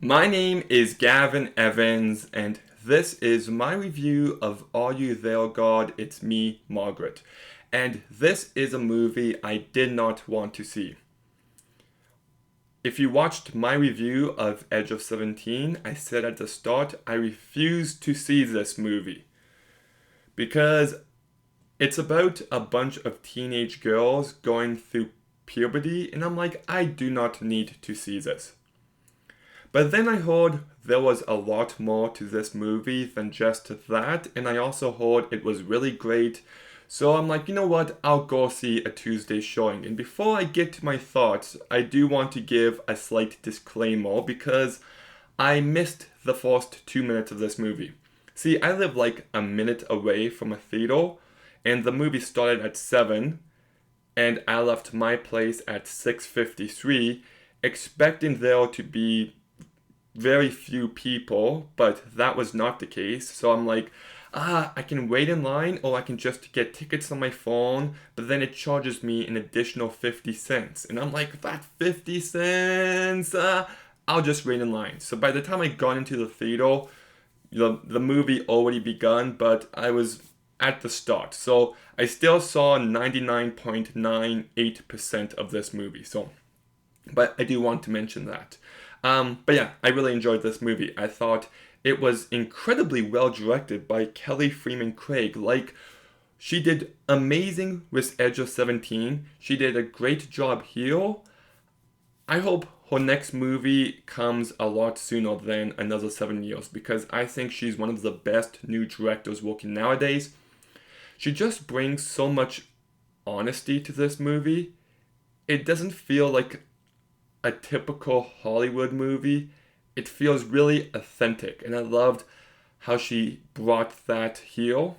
My name is Gavin Evans, and this is my review of Are You There, God? It's Me, Margaret. And this is a movie I did not want to see. If you watched my review of Edge of 17, I said at the start I refused to see this movie because it's about a bunch of teenage girls going through puberty, and I'm like, I do not need to see this. But then I heard there was a lot more to this movie than just that, and I also heard it was really great. So I'm like, you know what, I'll go see a Tuesday showing. And before I get to my thoughts, I do want to give a slight disclaimer because I missed the first 2 minutes of this movie. See, I live like a minute away from a theater, and the movie started at 7, and I left my place at 6:53, expecting there to be very few people, but that was not the case. So I'm like, I can wait in line or I can just get tickets on my phone, but then it charges me an additional 50 cents. And I'm like, that 50 cents, I'll just wait in line. So by the time I got into the theater, the movie already begun, but I was at the start. So I still saw 99.98% of this movie. So but I do want to mention that. But yeah, I really enjoyed this movie. I thought it was incredibly well directed by Kelly Freeman Craig. Like, she did amazing with Edge of 17. She did a great job here. I hope her next movie comes a lot sooner than another 7 years because I think she's one of the best new directors working nowadays. She just brings so much honesty to this movie. It doesn't feel like a typical Hollywood movie. It feels really authentic, and I loved how she brought that here.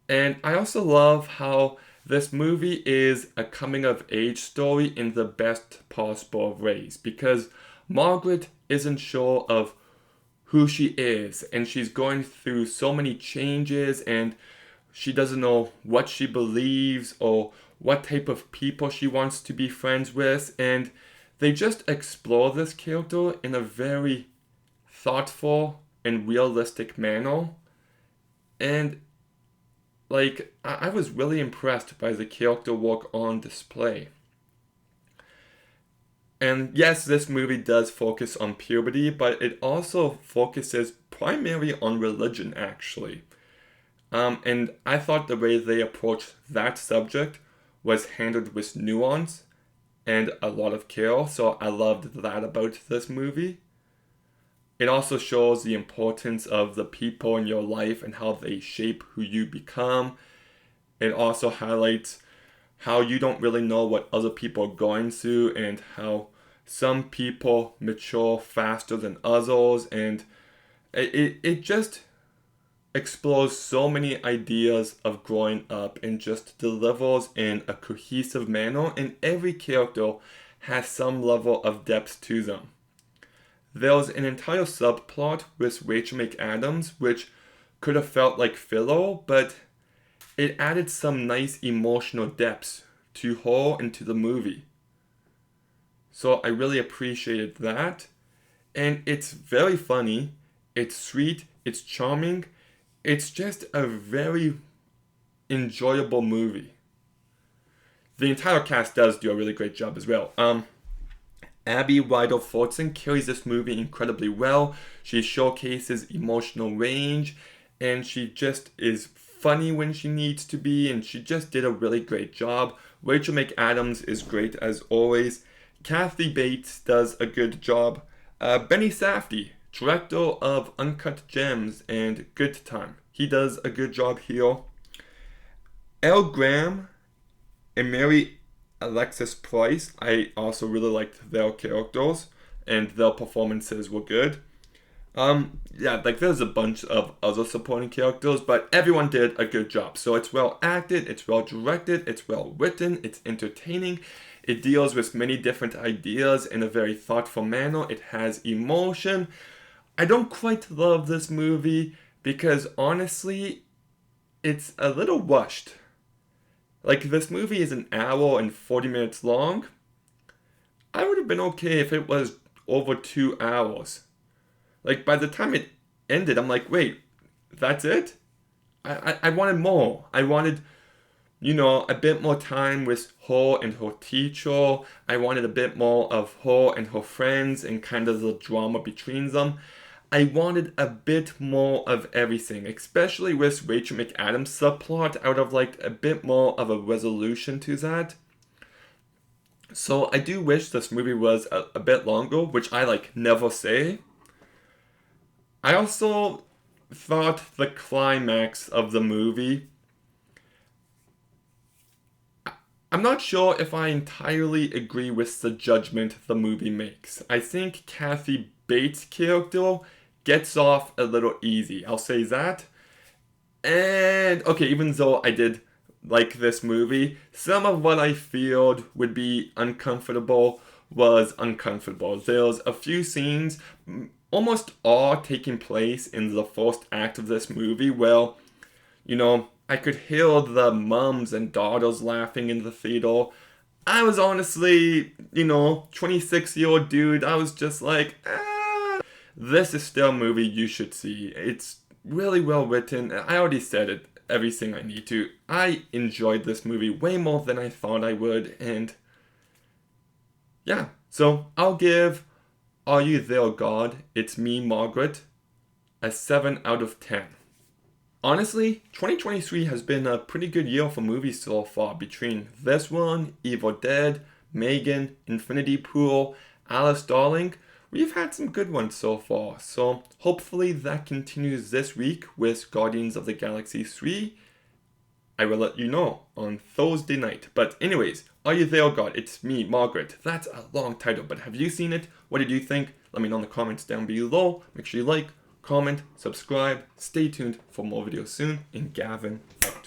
And I also love how this movie is a coming of age story in the best possible ways because Margaret isn't sure of who she is, and she's going through so many changes, and she doesn't know what she believes or what type of people she wants to be friends with, and they just explore this character in a very thoughtful and realistic manner. And like, I was really impressed by the character work on display. And yes, this movie does focus on puberty, but it also focuses primarily on religion, actually. And I thought the way they approached that subject was handled with nuance and a lot of care, so I loved that about this movie. It also shows the importance of the people in your life and how they shape who you become. It also highlights how you don't really know what other people are going through and how some people mature faster than others, and it just explores so many ideas of growing up and just delivers in a cohesive manner, and every character has some level of depth to them. There's an entire subplot with Rachel McAdams which could have felt like filler, but it added some nice emotional depth to her and to the movie. So I really appreciated that. And it's very funny, it's sweet, it's charming, it's just a very enjoyable movie. The entire cast does do a really great job as well. Abby Rydell Fortson carries this movie incredibly well. She showcases emotional range, and she just is funny when she needs to be, and she just did a really great job. Rachel McAdams is great as always. Kathy Bates does a good job. Benny Safdie, director of Uncut Gems and Good Time, he does a good job here. Elle Graham and Mary Alexis Price, I also really liked their characters and their performances were good. Yeah, like there's a bunch of other supporting characters, but everyone did a good job. So it's well acted, it's well directed, it's well written, it's entertaining. It deals with many different ideas in a very thoughtful manner. It has emotion. I don't quite love this movie because honestly, it's a little rushed. Like, this movie is an hour and 40 minutes long. I would have been okay if it was over 2 hours. Like, by the time it ended, I'm like, wait, that's it? I wanted more. I wanted, a bit more time with her and her teacher. I wanted a bit more of her and her friends and kind of the drama between them. I wanted a bit more of everything, especially with Rachel McAdams' subplot. I would have liked a bit more of a resolution to that. So I do wish this movie was a bit longer, which I never say. I also thought the climax of the movie, I'm not sure if I entirely agree with the judgment the movie makes. I think Kathy Bates' character gets off a little easy. I'll say that. And, okay, even though I did like this movie, some of what I feared would be uncomfortable was uncomfortable. There's a few scenes, almost all taking place in the first act of this movie, where, I could hear the mums and daughters laughing in the theater. I was honestly, 26-year-old dude, I was just like, this is still a movie you should see. It's really well written. I already said it, everything I need to. I enjoyed this movie way more than I thought I would, and yeah. So I'll give Are You There, God? It's Me, Margaret, a 7 out of 10. Honestly, 2023 has been a pretty good year for movies so far. Between this one, Evil Dead, Megan, Infinity Pool, Alice Darling, we've had some good ones so far. So hopefully that continues this week with Guardians of the Galaxy 3. I will let you know on Thursday night. But anyways, Are You There, God? It's Me, Margaret. That's a long title, but have you seen it? What did you think? Let me know in the comments down below. Make sure you like, comment, subscribe. Stay tuned for more videos soon. And Gavin out.